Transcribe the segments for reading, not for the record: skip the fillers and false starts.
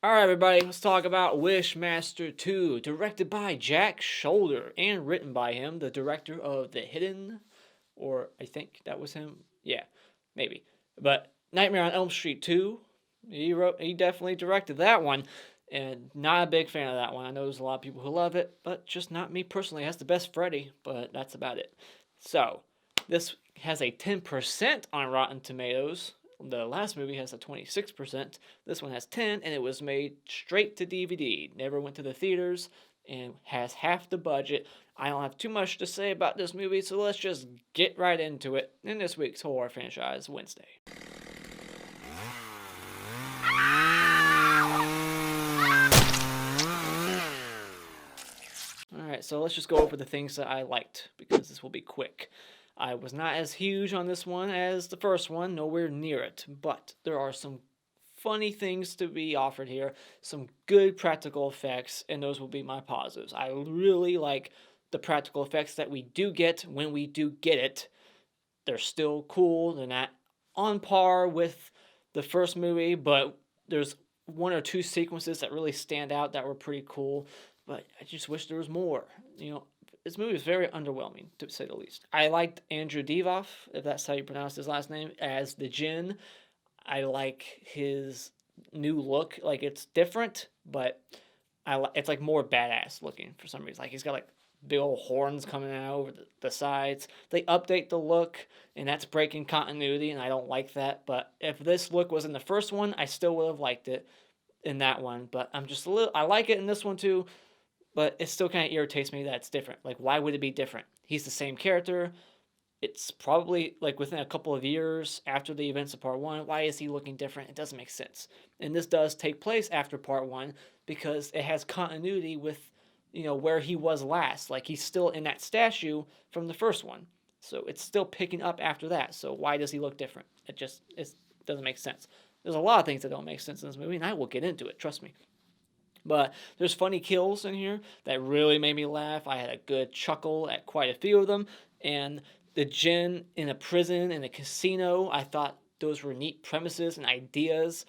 Alright, everybody, let's talk about Wishmaster 2, directed by Jack Sholder and written by him, the director of The Hidden, or I think that was him. Yeah, maybe. But Nightmare on Elm Street 2, he definitely directed that one, and not a big fan of that one. I know there's a lot of people who love it, but just not me personally. It has the best Freddy, but that's about it. So, this has a 10% on Rotten Tomatoes. The last movie has a 26%. This one has 10, and it was made straight to DVD. Never went to the theaters, and has half the budget. I don't have too much to say about this movie, so let's just get right into it in this week's Horror Franchise Wednesday. Alright, so let's just go over the things that I liked, because this will be quick. I was not as huge on this one as the first one, nowhere near it, but there are some funny things to be offered here, some good practical effects, and those will be my positives. I really like the practical effects that we do get when we do get it. They're still cool, they're not on par with the first movie, but there's one or two sequences that really stand out that were pretty cool, but I just wish there was more. This movie is very underwhelming, to say the least. I liked Andrew Divoff, if that's how you pronounce his last name, as the Djinn. I like his new look. Like, it's different, but it's like more badass looking for some reason. Like, he's got like big old horns coming out over the sides. They update the look, and that's breaking continuity, and I don't like that. But if this look was in the first one, I still would have liked it in that one. But I like it in this one too. But it still kind of irritates me that it's different. Like, why would it be different? He's the same character. It's probably, like, within a couple of years after the events of Part 1. Why is he looking different? It doesn't make sense. And this does take place after Part 1 because it has continuity with, where he was last. Like, he's still in that statue from the first one. So it's still picking up after that. So why does he look different? It doesn't make sense. There's a lot of things that don't make sense in this movie, and I will get into it, trust me. But there's funny kills in here that really made me laugh. I had a good chuckle at quite a few of them. And the Djinn in a prison, in a casino, I thought those were neat premises and ideas.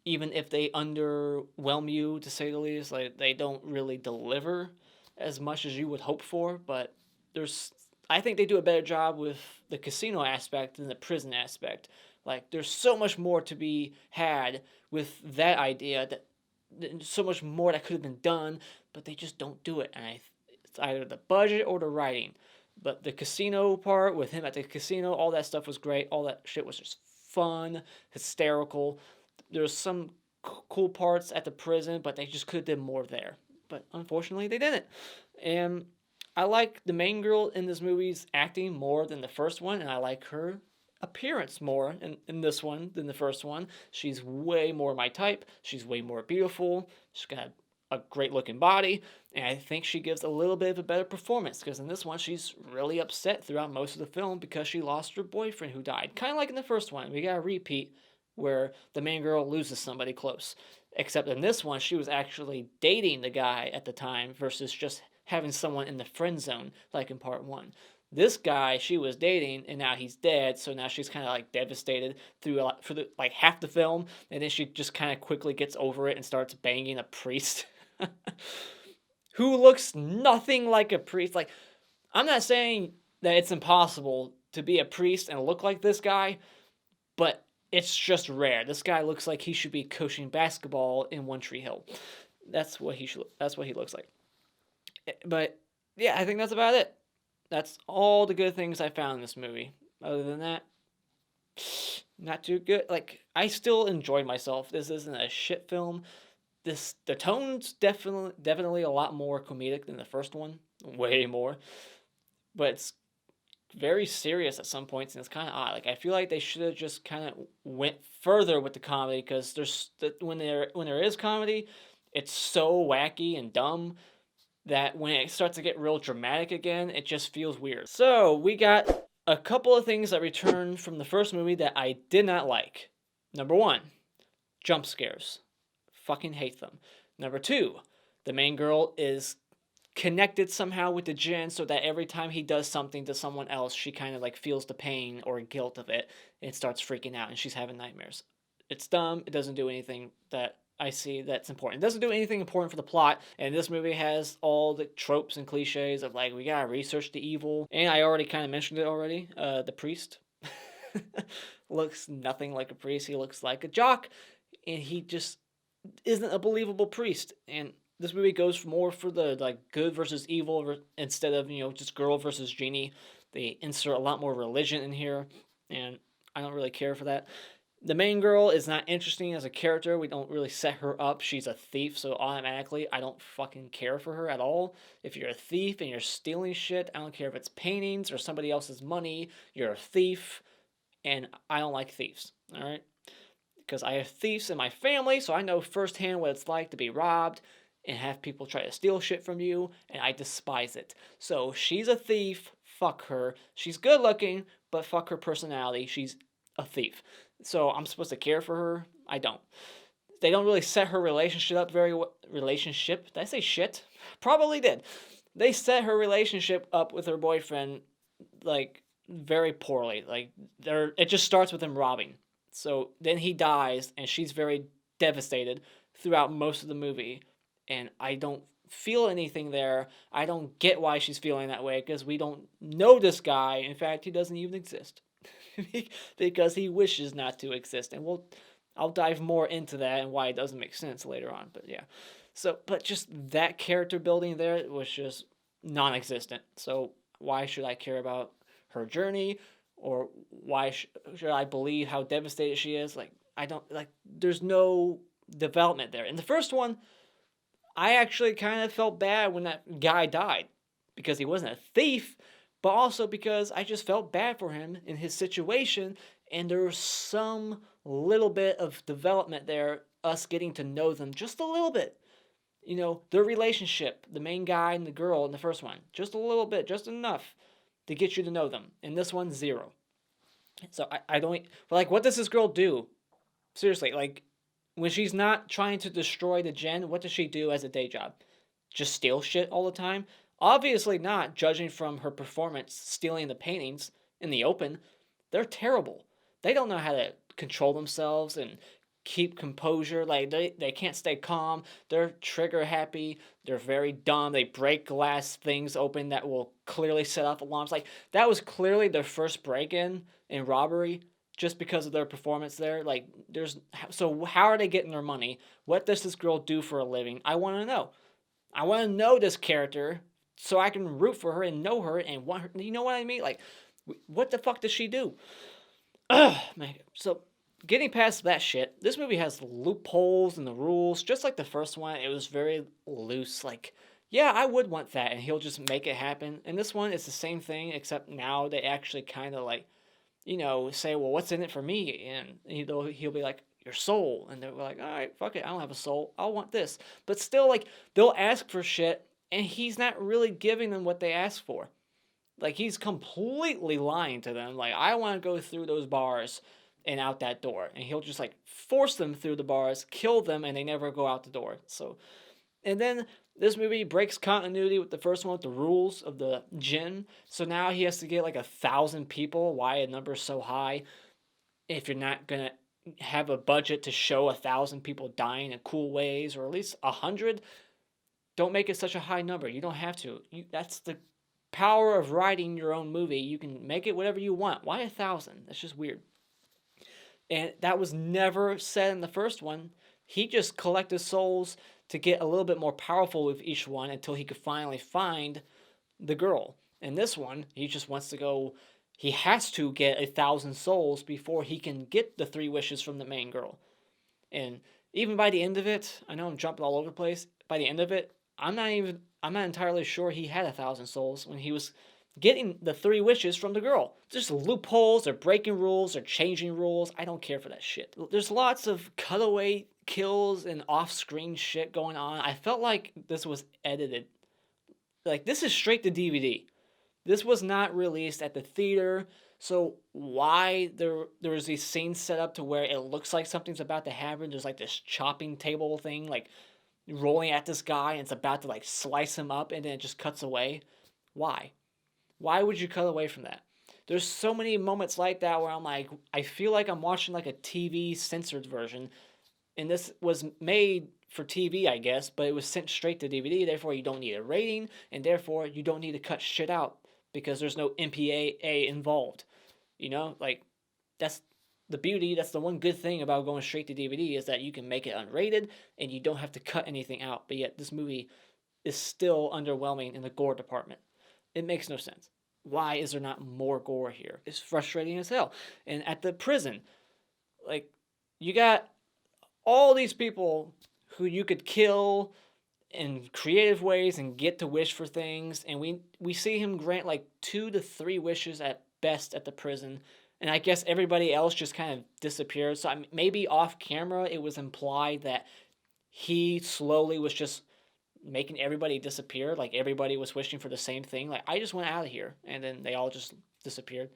Even if they underwhelm you, to say the least, like, they don't really deliver as much as you would hope for. But I think they do a better job with the casino aspect than the prison aspect. Like, there's so much more to be had with that idea, that so much more that could have been done, but they just don't do it. And it's either the budget or the writing. But the casino part with him at the casino, all that stuff was great. All that shit was just fun, hysterical. There's some cool parts at the prison, but they just could have done more there. But unfortunately, they didn't. And I like the main girl in this movie's acting more than the first one, and I like her appearance more in this one than the first one. She's way more my type. She's way more beautiful. She's got a great looking body, and I think she gives a little bit of a better performance, because in this one she's really upset throughout most of the film because she lost her boyfriend who died. Kind of like in the first one. We got a repeat where the main girl loses somebody close. Except in this one, she was actually dating the guy at the time versus just having someone in the friend zone like in Part 1. This guy she was dating, and now he's dead, so now she's kind of like devastated for half the film, and then she just kind of quickly gets over it and starts banging a priest who looks nothing like a priest. Like, I'm not saying that it's impossible to be a priest and look like this guy, but it's just rare. This guy looks like he should be coaching basketball in One Tree Hill. That's what he looks like. But yeah, I think that's about it. That's all the good things I found in this movie. Other than that, not too good. Like, I still enjoyed myself. This isn't a shit film. The tone's definitely a lot more comedic than the first one. Way more. But it's very serious at some points, and it's kind of odd. Like, I feel like they should have just kind of went further with the comedy, because when there is comedy, it's so wacky and dumb that when it starts to get real dramatic again, it just feels weird. So, we got a couple of things that returned from the first movie that I did not like. Number 1, jump scares. Fucking hate them. Number 2, the main girl is connected somehow with the Djinn, so that every time he does something to someone else, she kind of like feels the pain or guilt of it and starts freaking out, and she's having nightmares. It's dumb. It doesn't do anything that I see that's important. It doesn't do anything important for the plot, and this movie has all the tropes and cliches of like, we gotta research the evil, and I already kind of mentioned it already. The priest looks nothing like a priest. He looks like a jock, and he just isn't a believable priest. And this movie goes more for the like good versus evil instead of just girl versus genie. They insert a lot more religion in here, and I don't really care for that. The main girl is not interesting as a character. We don't really set her up. She's a thief, so automatically I don't fucking care for her at all. If you're a thief and you're stealing shit, I don't care if it's paintings or somebody else's money, you're a thief, and I don't like thieves, alright? Because I have thieves in my family, so I know firsthand what it's like to be robbed and have people try to steal shit from you, and I despise it. So she's a thief, fuck her. She's good looking, but fuck her personality. She's a thief. So I'm supposed to care for her? I don't. They don't really set her relationship up very well. Relationship? Did I say shit? Probably did. They set her relationship up with her boyfriend, like, very poorly. Like, it just starts with him robbing. So then he dies, and she's very devastated throughout most of the movie. And I don't feel anything there. I don't get why she's feeling that way, because we don't know this guy. In fact, he doesn't even exist. Because he wishes not to exist. And I'll dive more into that and why it doesn't make sense later on. But yeah. So, but just that character building there was just non-existent. So why should I care about her journey, or why should I believe how devastated she is? Like, I don't, like, there's no development there. In the first one, I actually kind of felt bad when that guy died, because he wasn't a thief, but also because I just felt bad for him in his situation, and there was some little bit of development there, us getting to know them just a little bit. Their relationship, the main guy and the girl in the first one, just a little bit, just enough to get you to know them. In this one, zero. So I don't, like, what does this girl do? Seriously, like, when she's not trying to destroy the Djinn, what does she do as a day job? Just steal shit all the time? Obviously not, judging from her performance stealing the paintings in the open. They're terrible. They don't know how to control themselves and keep composure. Like, they can't stay calm. They're trigger happy. They're very dumb. They break glass things open that will clearly set off alarms. Like, that was clearly their first break-in and robbery, just because of their performance there. Like, so how are they getting their money? What does this girl do for a living? I want to know. I want to know this character so I can root for her and know her and want her. You know what I mean? Like, what the fuck does she do? Ugh, man. So, getting past that shit, this movie has loopholes in the rules. Just like the first one, it was very loose. Like, yeah, I would want that, and he'll just make it happen. And this one, it's the same thing, except now they actually kind of like, say, well, what's in it for me? And he'll be like, your soul. And they're like, all right, fuck it, I don't have a soul. I'll want this. But still, like, they'll ask for shit, and he's not really giving them what they ask for. Like, he's completely lying to them. Like, I want to go through those bars and out that door. And he'll just, like, force them through the bars, kill them, and they never go out the door. So, and then this movie breaks continuity with the first one with the rules of the Djinn. So now he has to get like 1,000 people. Why a number so high? If you're not gonna have a budget to show 1,000 people dying in cool ways, or at least 100, don't make it such a high number. You don't have to. That's the power of writing your own movie. You can make it whatever you want. Why 1,000? That's just weird. And that was never said in the first one. He just collected souls to get a little bit more powerful with each one until he could finally find the girl. In this one, he just wants to go, he has to get 1,000 souls before he can get the 3 wishes from the main girl. And even by the end of it, I know I'm jumping all over the place, by the end of it, I'm not entirely sure he had 1,000 souls when he was getting the 3 wishes from the girl. There's loopholes, they're breaking rules, they're changing rules. I don't care for that shit. There's lots of cutaway kills and off-screen shit going on. I felt like this was edited. Like, this is straight to DVD. This was not released at the theater, so why there's these scenes set up to where it looks like something's about to happen. There's like this chopping table thing, like rolling at this guy, and it's about to like slice him up, and then it just cuts away. Why? Why would you cut away from that? There's so many moments like that where I'm like, I feel like I'm watching like a TV censored version, And this was made for TV, I guess, but it was sent straight to DVD. Therefore, you don't need a rating, and therefore, you don't need to cut shit out because there's no MPAA involved. You know, like, that's the beauty. That's the one good thing about going straight to DVD is that you can make it unrated and you don't have to cut anything out. But yet, this movie is still underwhelming in the gore department. It makes no sense. Why is there not more gore here? It's frustrating as hell. And at the prison, like, you got all these people who you could kill in creative ways and get to wish for things, and we see him grant like 2 to 3 wishes at best at the prison, and I guess everybody else just kind of disappears. So maybe off camera it was implied that he slowly was just making everybody disappear, like everybody was wishing for the same thing, like I just went out of here, and then they all just disappeared.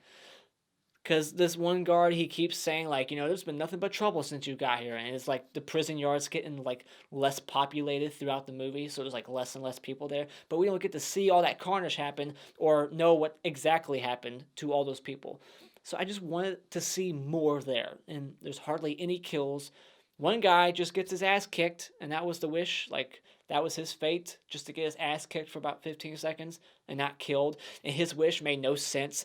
Because this one guard, he keeps saying, like, there's been nothing but trouble since you got here. And it's like the prison yard's getting, like, less populated throughout the movie. So there's, like, less and less people there. But we don't get to see all that carnage happen or know what exactly happened to all those people. So I just wanted to see more there. And there's hardly any kills. One guy just gets his ass kicked, and that was the wish. Like, that was his fate, just to get his ass kicked for about 15 seconds and not killed. And his wish made no sense.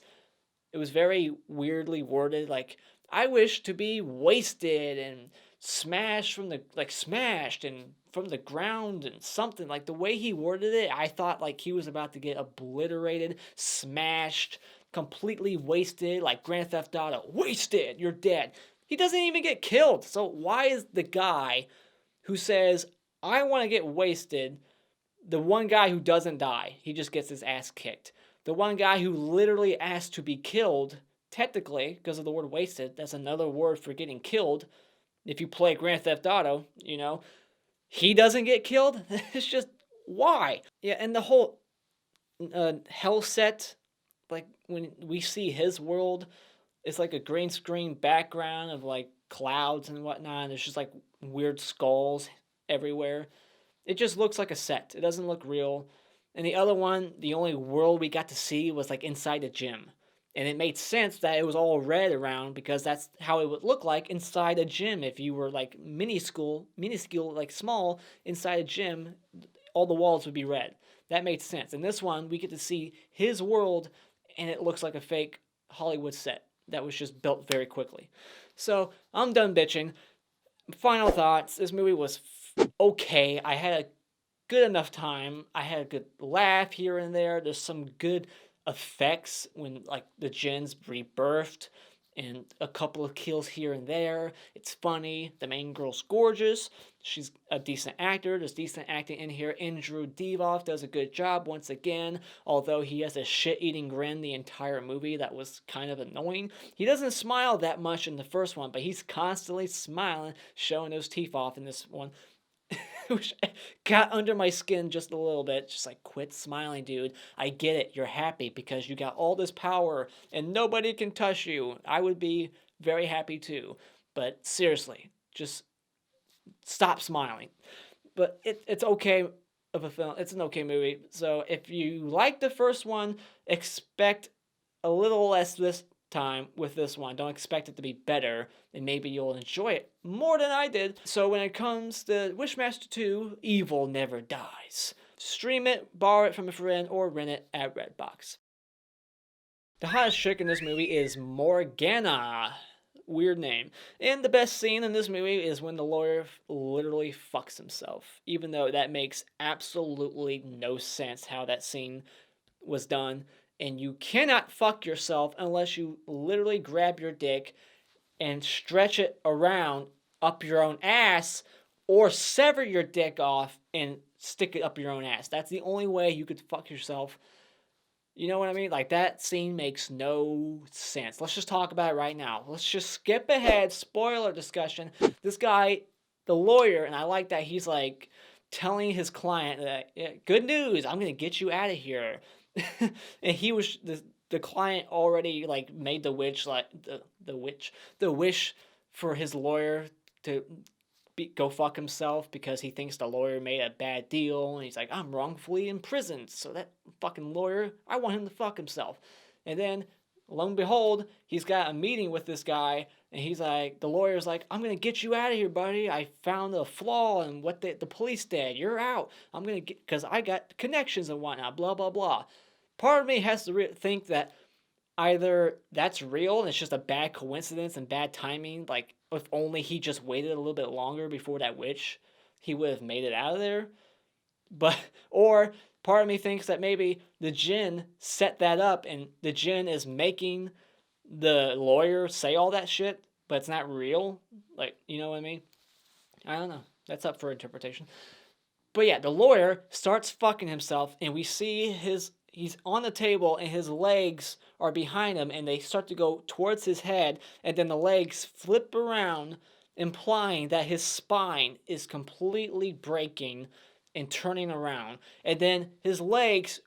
It was very weirdly worded, like, I wish to be wasted and smashed and from the ground and something. Like, the way he worded it, I thought, like, he was about to get obliterated, smashed, completely wasted, like Grand Theft Auto. Wasted! You're dead. He doesn't even get killed. So why is the guy who says, I want to get wasted, the one guy who doesn't die? He just gets his ass kicked. The one guy who literally asked to be killed, technically, because of the word wasted, that's another word for getting killed. If you play Grand Theft Auto, he doesn't get killed. It's just, why? Yeah, and the whole hell set, like, when we see his world, it's like a green screen background of, like, clouds and whatnot. And there's just, like, weird skulls everywhere. It just looks like a set. It doesn't look real. And the other one, the only world we got to see was like inside a gym. And it made sense that it was all red around because that's how it would look like inside a gym. If you were like minuscule, like small inside a gym, all the walls would be red. That made sense. In this one, we get to see his world and it looks like a fake Hollywood set that was just built very quickly. So I'm done bitching. Final thoughts. This movie was okay. I had a good enough time. I had a good laugh here and there. There's some good effects when, like, the Djinn's rebirthed and a couple of kills here and there. It's funny. The main girl's gorgeous. She's a decent actor. There's decent acting in here. Andrew Divoff does a good job once again, although he has a shit-eating grin the entire movie that was kind of annoying. He doesn't smile that much in the first one, but he's constantly smiling, showing those teeth off in this one. Which got under my skin just a little bit. Just like, quit smiling, dude. I get it. You're happy because you got all this power and nobody can touch you. I would be very happy too. But seriously, just stop smiling. But it's okay of a film. It's an okay movie. So if you like the first one, expect a little less this time with this one. Don't expect it to be better, and maybe you'll enjoy it more than I did. So when it comes to Wishmaster 2, Evil Never Dies. Stream it, borrow it from a friend, or rent it at Redbox. The hottest chick in this movie is Morgana. Weird name. And the best scene in this movie is when the lawyer literally fucks himself. Even though that makes absolutely no sense how that scene was done. And you cannot fuck yourself unless you literally grab your dick and stretch it around up your own ass, or sever your dick off and stick it up your own ass. That's the only way you could fuck yourself. You know what I mean? Like, that scene makes no sense. Let's just talk about it right now. Let's just skip ahead. Spoiler discussion. This guy, the lawyer, and I like that he's like telling his client that, yeah, good news, I'm going to get you out of here. And he was, the client already like made the wish, like the wish for his lawyer to go fuck himself because he thinks the lawyer made a bad deal, and he's like, I'm wrongfully imprisoned, so that fucking lawyer, I want him to fuck himself. And then lo and behold, he's got a meeting with this guy, and he's like, the lawyer's like, I'm gonna get you out of here, buddy. I found a flaw in what the police did. You're out. I'm gonna get, because I got connections and whatnot, blah, blah, blah. Part of me has to think that either that's real and it's just a bad coincidence and bad timing, like, if only he just waited a little bit longer before that witch, he would have made it out of there. But, or part of me thinks that maybe the Djinn set that up and the Djinn is making the lawyer say all that shit, but it's not real. Like, you know what I mean? I don't know. That's up for interpretation. But yeah, the lawyer starts fucking himself, and we see he's on the table, and his legs are behind him, and they start to go towards his head, and then the legs flip around, implying that his spine is completely breaking and turning around. And then his legs,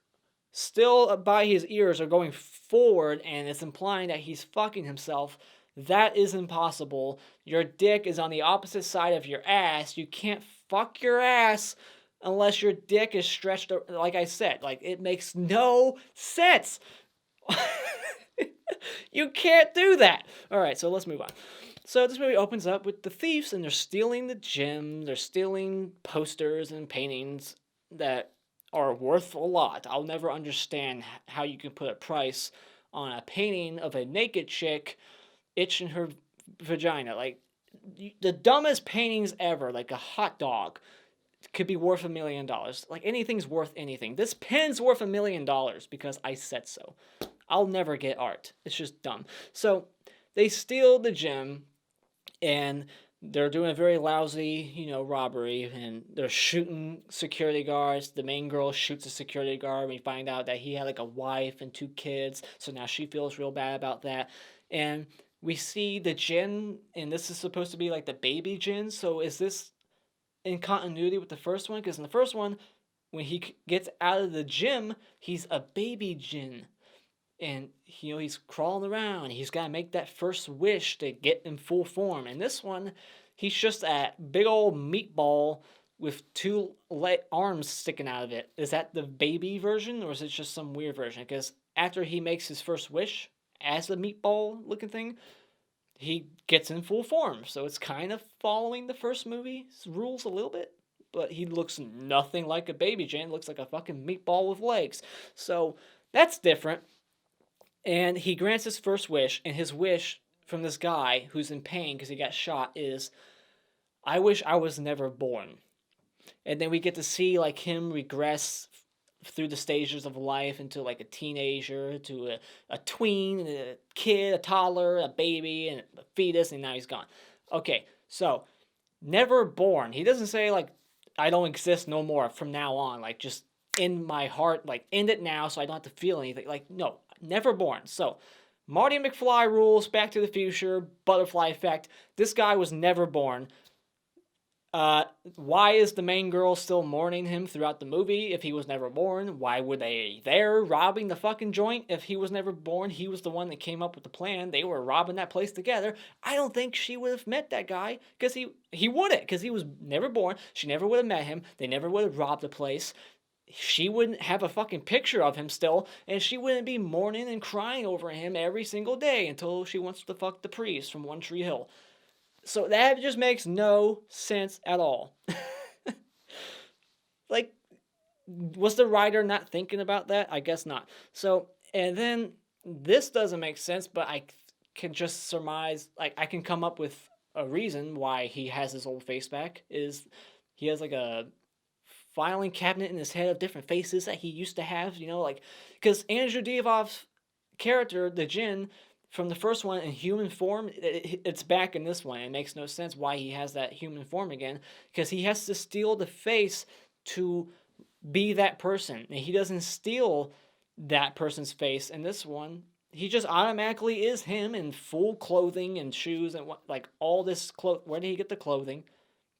still by his ears, are going forward, and it's implying that he's fucking himself. That is impossible. Your dick is on the opposite side of your ass. You can't fuck your ass unless your dick is stretched, like I said. Like, it makes no sense. You can't do that. All right, so let's move on. So this movie opens up with the thieves, and they're stealing the gem. They're stealing posters and paintings that are worth a lot. I'll never understand how you can put a price on a painting of a naked chick itching her vagina. Like, the dumbest paintings ever, like a hot dog, could be worth $1 million. Like, anything's worth anything. This pen's worth $1 million because I said so. I'll never get art. It's just dumb. So they steal the gem, and they're doing a very lousy, robbery, and they're shooting security guards. The main girl shoots a security guard. We find out that he had like a wife and 2 kids, so now she feels real bad about that. And we see the Djinn, and this is supposed to be like the baby Djinn. So is this in continuity with the first one? Because in the first one, when he gets out of the gym, he's a baby Djinn. And, he's crawling around. He's got to make that first wish to get in full form. And this one, he's just a big old meatball with 2 arms sticking out of it. Is that the baby version, or is it just some weird version? Because after he makes his first wish as the meatball-looking thing, he gets in full form. So it's kind of following the first movie's rules a little bit. But he looks nothing like a baby Djinn. Looks like a fucking meatball with legs. So that's different. And he grants his first wish, and his wish from this guy who's in pain because he got shot is, I wish I was never born. And then we get to see like him regress through the stages of life into like a teenager, to a tween, a kid, a toddler, a baby, and a fetus, and now he's gone. Okay, so never born. He doesn't say like, I don't exist no more from now on, like just in my heart, like end it now so I don't have to feel anything. Like, no, never born. So Marty McFly rules, Back to the Future, butterfly effect. This guy was never born. Why is the main girl still mourning him throughout the movie if he was never born? Why were they there robbing the fucking joint if he was never born? He was the one that came up with the plan. They were robbing that place together. I don't think she would have met that guy because he wouldn't, because he was never born. She never would have met him. They never would have robbed the place. She wouldn't have a fucking picture of him still, and she wouldn't be mourning and crying over him every single day until she wants to fuck the priest from One Tree Hill. So that just makes no sense at all. Like, was the writer not thinking about that? I guess not. So, and then this doesn't make sense, but I can just surmise, like, I can come up with a reason why he has his old face back, is he has like a filing cabinet in his head of different faces that he used to have, like, because Andrew Divoff's character, the Djinn, from the first one in human form, it's back in this one. It makes no sense why he has that human form again, because he has to steal the face to be that person, and he doesn't steal that person's face in this one. He just automatically is him in full clothing and shoes and like all this where did he get the clothing?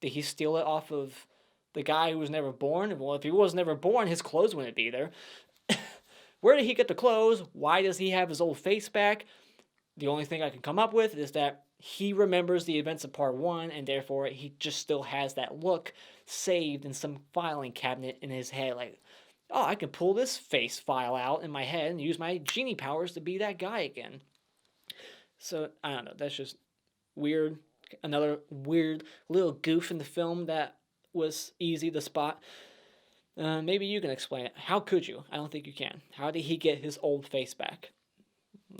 Did he steal it off of the guy who was never born? Well, if he was never born, his clothes wouldn't be there. Where did he get the clothes? Why does he have his old face back? The only thing I can come up with is that he remembers the events of part 1, and therefore he just still has that look saved in some filing cabinet in his head. Like, oh, I can pull this face file out in my head and use my genie powers to be that guy again. So, I don't know, that's just weird. Another weird little goof in the film that was easy to spot. Maybe you can explain it. How could you? I don't think you can. How did he get his old face back?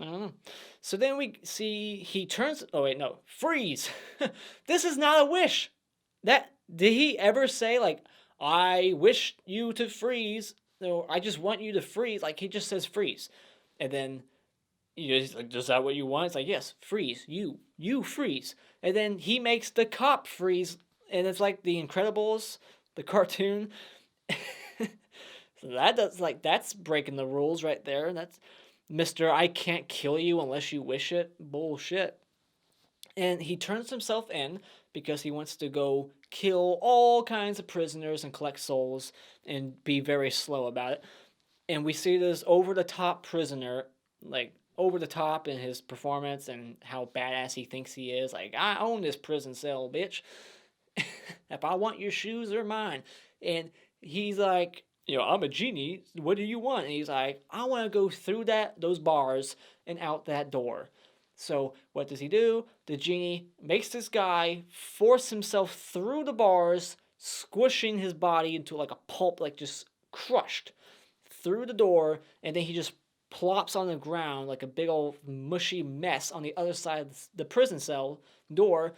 I don't know. So then we see he turns. Oh wait, no, freeze. This is not a wish. That did he ever say like, I wish you to freeze? No, I just want you to freeze. Like he just says freeze, and then he's like, is that what you want? It's like, yes, freeze. You freeze, and then he makes the cop freeze, and it's like the Incredibles, the cartoon. So that's breaking the rules right there. That's Mr. I can't kill you unless you wish it. Bullshit. And he turns himself in because he wants to go kill all kinds of prisoners and collect souls and be very slow about it. And we see this over the top prisoner, like over the top in his performance and how badass he thinks he is. Like, I own this prison cell, bitch. If I want your shoes, they're mine. And he's like, I'm a genie. What do you want? And he's like, I want to go through those bars and out that door. So what does he do? The genie makes this guy force himself through the bars, squishing his body into like a pulp, like just crushed through the door, and then he just plops on the ground like a big old mushy mess on the other side of the prison cell door,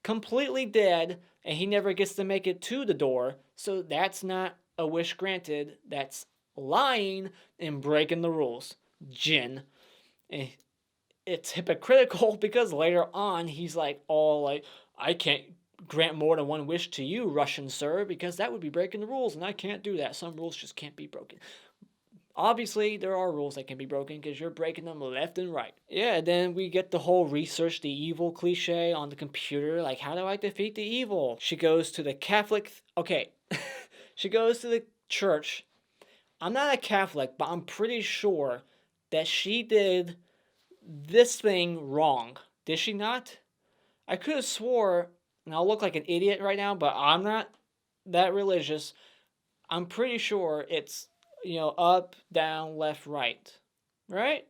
completely dead, and he never gets to make it to the door. So that's not a wish granted. That's lying and breaking the rules. Djinn. It's hypocritical because later on he's like all like, I can't grant more than one wish to you, Russian sir, because that would be breaking the rules, and I can't do that. Some rules just can't be broken. Obviously, there are rules that can be broken because you're breaking them left and right. Yeah, then we get the whole research the evil cliche on the computer. Like, how do I defeat the evil? She goes to the Catholic... Okay. She goes to the church. I'm not a Catholic, but I'm pretty sure that she did this thing wrong. Did she not? I could have swore, and I'll look like an idiot right now, but I'm not that religious. I'm pretty sure it's... up, down, left, right. Right?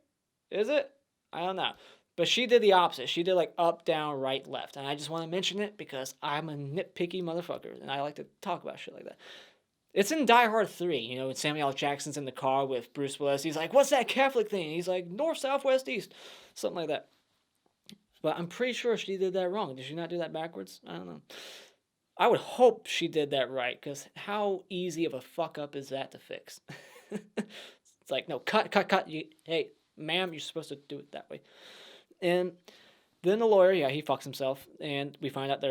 Is it? I don't know. But she did the opposite. She did like up, down, right, left. And I just want to mention it because I'm a nitpicky motherfucker. And I like to talk about shit like that. It's in Die Hard 3, when Samuel L. Jackson's in the car with Bruce Willis. He's like, what's that Catholic thing? He's like, north, south, west, east. Something like that. But I'm pretty sure she did that wrong. Did she not do that backwards? I don't know. I would hope she did that right, because how easy of a fuck up is that to fix? It's like, no, cut. Hey, ma'am, you're supposed to do it that way. And then the lawyer, he fucks himself, and we find out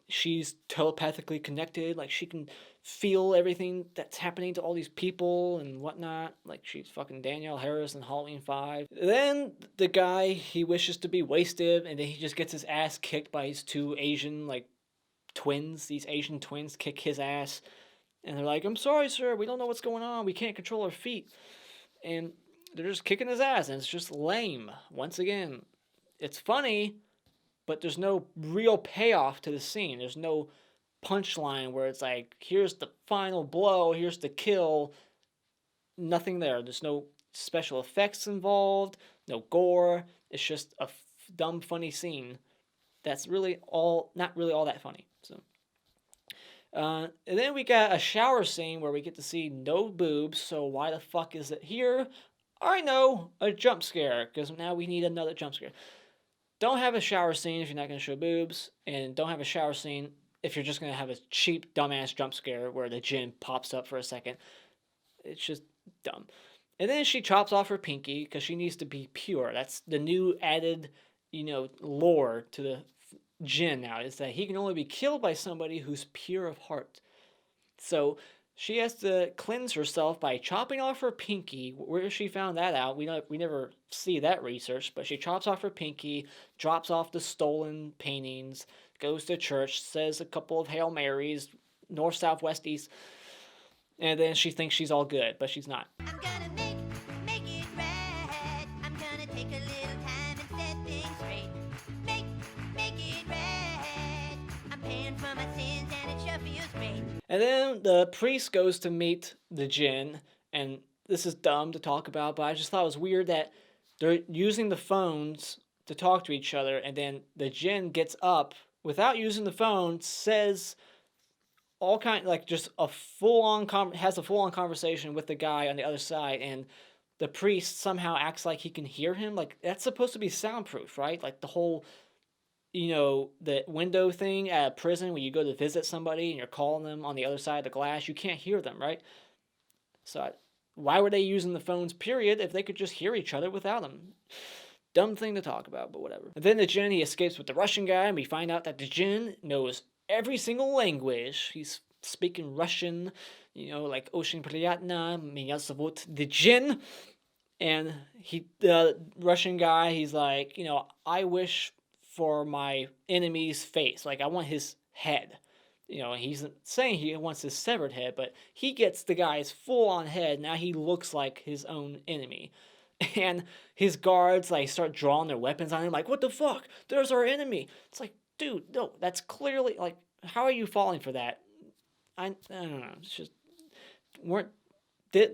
she's telepathically connected, like she can feel everything that's happening to all these people and whatnot, like she's fucking Danielle Harris in Halloween 5. Then the guy, he wishes to be wasted, and then he just gets his ass kicked by his two Asian, twins. These Asian twins kick his ass, and they're like, I'm sorry, sir, we don't know what's going on, we can't control our feet. And they're just kicking his ass, and it's just lame. Once again, it's funny, but there's no real payoff to the scene. There's no punchline where it's like, here's the final blow, here's the kill. Nothing there. There's no special effects involved, no gore. It's just a dumb, funny scene that's really not really all that funny. So, and then we got a shower scene where we get to see no boobs, so why the fuck is it here? I know, a jump scare, because now we need another jump scare. Don't have a shower scene if you're not going to show boobs, and don't have a shower scene if you're just going to have a cheap, dumbass jump scare where the Djinn pops up for a second. It's just dumb. And then she chops off her pinky because she needs to be pure. That's the new added, lore to the Djinn now, is that he can only be killed by somebody who's pure of heart. So she has to cleanse herself by chopping off her pinky. Where she found that out, we never see that research, but she chops off her pinky, drops off the stolen paintings, goes to church, says a couple of Hail Marys, north, south, west, east, and then she thinks she's all good, but she's not. I'm gonna make it right. I'm gonna take a little time and set things straight. Make it right. I'm paying for my sins and it sure feels great. And then the priest goes to meet the Djinn, And this is dumb to talk about, but I just thought it was weird that they're using the phones to talk to each other, and then the Djinn gets up without using the phone, says all kind, like, just a full-on has a full-on conversation with the guy on the other side, and the priest somehow acts like he can hear him. Like, that's supposed to be soundproof, right? Like the whole, the window thing at a prison when you go to visit somebody and you're calling them on the other side of the glass, you can't hear them, right? So why were they using the phones, period, if they could just hear each other without them? Dumb thing to talk about, but whatever. And then the Djinn, he escapes with the Russian guy, and we find out that the Djinn knows every single language. He's speaking Russian, like Oshin Priyatna, Меня зовут the Djinn. And the Russian guy, he's like, I wish for my enemy's face. Like, I want his head. He's saying he wants his severed head, but he gets the guy's full-on head. Now he looks like his own enemy. And his guards, like, start drawing their weapons on him, like, what the fuck? There's our enemy. It's like, dude, no, that's clearly, like, how are you falling for that? I don't know. It's just,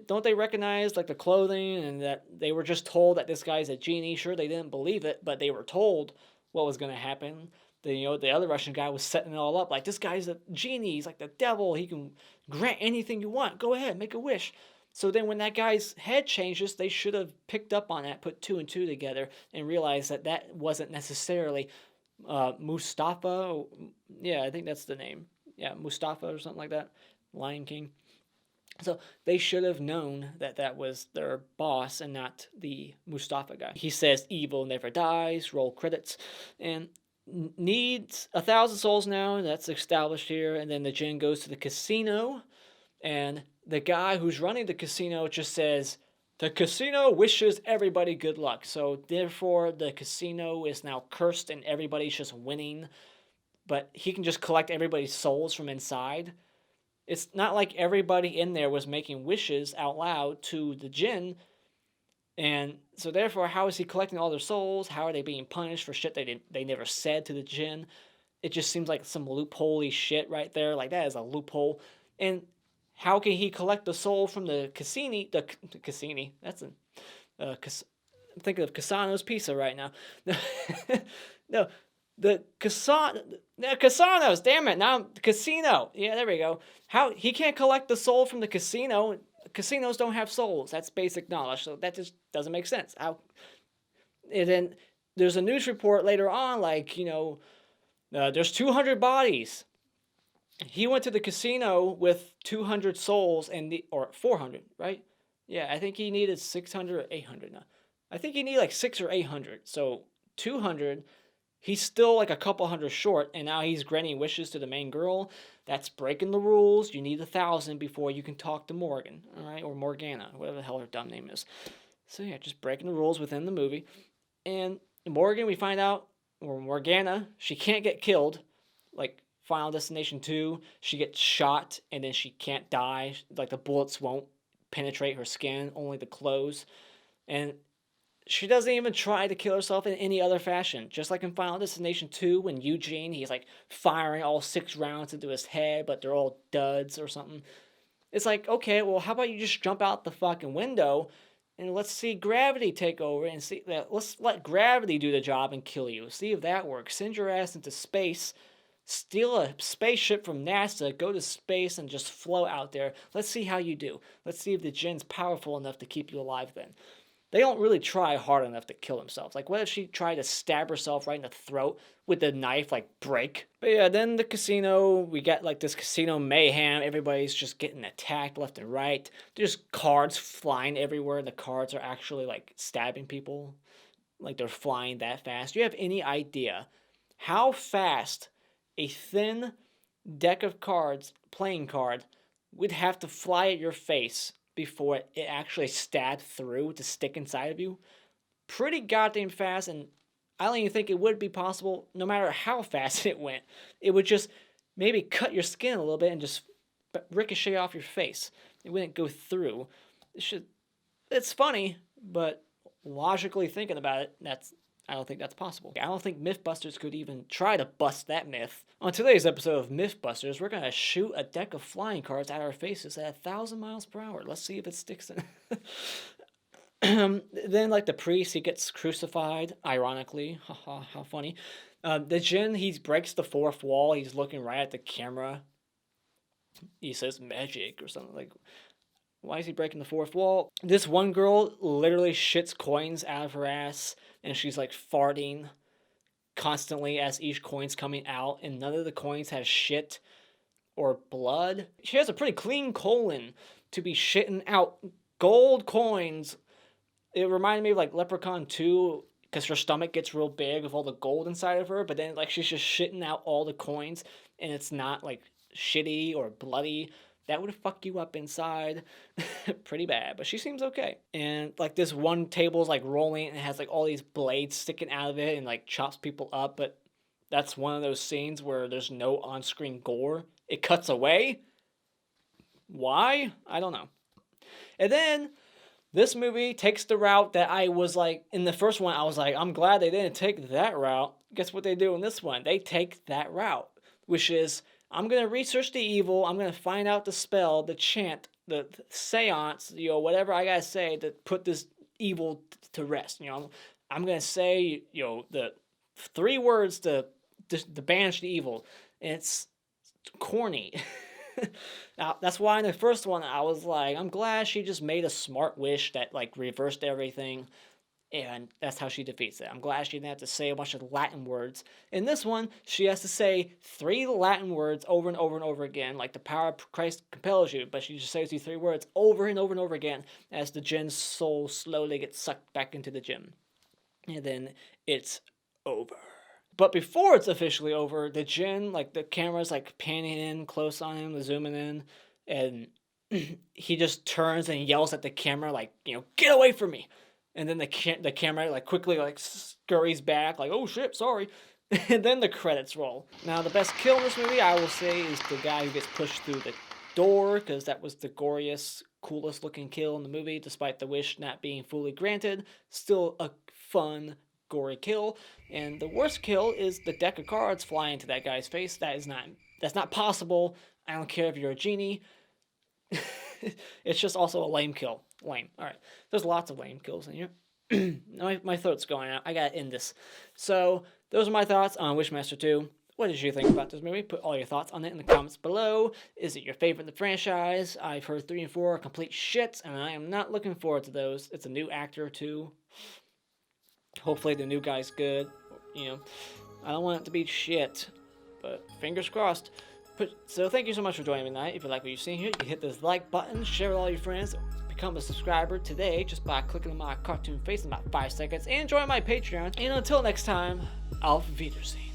don't they recognize, like, the clothing, and that they were just told that this guy's a genie? Sure, they didn't believe it, but they were told what was going to happen. The other Russian guy was setting it all up, like, this guy's a genie, he's like the devil, he can grant anything you want, go ahead, make a wish. So then when that guy's head changes, they should have picked up on that, put two and two together, and realized that that wasn't necessarily Mustafa. Yeah, I think that's the name. Yeah, Mustafa or something like that. Lion King. So they should have known that that was their boss and not the Mustafa guy. He says evil never dies, roll credits, and needs 1,000 souls now, and that's established here. And then the Djinn goes to the casino, and the guy who's running the casino just says, the casino wishes everybody good luck. So therefore, the casino is now cursed and everybody's just winning. But he can just collect everybody's souls from inside. It's not like everybody in there was making wishes out loud to the Djinn. And so therefore, how is he collecting all their souls? How are they being punished for shit they never said to the Djinn? It just seems like some loophole-y shit right there. Like, that is a loophole. And how can he collect the soul from the Cassini? The Cassini. That's I'm thinking of Cassano's pizza right now. No, the Casano's. Damn it! Now casino. Yeah, there we go. How he can't collect the soul from the casino? Casinos don't have souls. That's basic knowledge. So that just doesn't make sense. How? And then there's a news report later on, like, there's 200 bodies. He went to the casino with 200 souls or 400, right? Yeah, I think he needed 600 or 800 now. I think he needed like 600 or 800. So 200, he's still like a couple hundred short, and now he's granting wishes to the main girl. That's breaking the rules. You need 1,000 before you can talk to Morgan, all right? Or Morgana, whatever the hell her dumb name is. So yeah, just breaking the rules within the movie. And Morgan, we find out, or Morgana, she can't get killed. Like, Final Destination 2, she gets shot and then she can't die. Like, the bullets won't penetrate her skin, only the clothes. And she doesn't even try to kill herself in any other fashion. Just like in Final Destination 2, when Eugene, he's like firing all 6 rounds into his head, but they're all duds or something. It's like, okay, well, how about you just jump out the fucking window and let's see gravity take over and see that. Let's let gravity do the job and kill you. See if that works. Send your ass into space. Steal a spaceship from NASA, go to space, and just float out there. Let's see how you do. Let's see if the Djinn's powerful enough to keep you alive then. They don't really try hard enough to kill themselves. Like, what if she tried to stab herself right in the throat with the knife, like, break? But yeah, then the casino, we get, like, this casino mayhem. Everybody's just getting attacked left and right. There's cards flying everywhere. The cards are actually, like, stabbing people. Like, they're flying that fast. Do you have any idea how fast a thin deck of cards, playing card, would have to fly at your face before it actually stabbed through to stick inside of you? Pretty goddamn fast, and I don't even think it would be possible, no matter how fast it went. It would just maybe cut your skin a little bit and just ricochet off your face. It wouldn't go through. It's funny, but logically thinking about it, I don't think that's possible. I don't think Mythbusters could even try to bust that myth. On today's episode of Mythbusters, we're going to shoot a deck of flying cards at our faces at 1,000 miles per hour. Let's see if it sticks in. Then, like, the priest, he gets crucified, ironically. Haha, how funny. The Djinn, he breaks the fourth wall. He's looking right at the camera. He says magic or something. Like, why is he breaking the fourth wall? This one girl literally shits coins out of her ass, and she's like farting constantly as each coin's coming out, and none of the coins have shit or blood. She has a pretty clean colon to be shitting out gold coins. It reminded me of like Leprechaun 2, because her stomach gets real big with all the gold inside of her, but then like she's just shitting out all the coins, and it's not like shitty or bloody. That would fuck you up inside pretty bad, but she seems okay. And like this one table's like rolling and it has like all these blades sticking out of it and like chops people up, but that's one of those scenes where there's no on-screen gore. It cuts away. Why? I don't know. And then this movie takes the route that I was like, in the first one, I was like, I'm glad they didn't take that route. Guess what they do in this one? They take that route, which is, I'm going to research the evil, I'm going to find out the spell, the chant, the seance, whatever I got to say to put this evil to rest. I'm going to say, the 3 words to banish the evil. And it's corny. Now, that's why in the first one, I was like, I'm glad she just made a smart wish that, like, reversed everything. And that's how she defeats it. I'm glad she didn't have to say a bunch of Latin words. In this one, she has to say 3 Latin words over and over and over again, like the power of Christ compels you, but she just says these 3 words over and over and over again as the Djinn's soul slowly gets sucked back into the Djinn. And then it's over. But before it's officially over, the Djinn, like the camera's like panning in close on him, zooming in, and he just turns and yells at the camera like, get away from me. And then the camera like quickly like scurries back like, oh shit, sorry. And then the credits roll. Now the best kill in this movie, I will say, is the guy who gets pushed through the door, because that was the goriest, coolest looking kill in the movie, despite the wish not being fully granted. Still a fun, gory kill. And the worst kill is the deck of cards flying into that guy's face. That's not possible. I don't care if you're a genie. It's just also a lame kill. Lame. Alright. There's lots of lame kills in here. my throat's going out. I gotta end this. So, those are my thoughts on Wishmaster 2. What did you think about this movie? Put all your thoughts on it in the comments below. Is it your favorite in the franchise? I've heard 3 and 4 are complete shits, and I am not looking forward to those. It's a new actor, too. Hopefully the new guy's good. I don't want it to be shit, but fingers crossed. So thank you so much for joining me tonight. If you like what you've seen here, you can hit this like button, share with all your friends, become a subscriber today just by clicking on my cartoon face in about 5 seconds, and join my Patreon. And until next time, auf Wiedersehen.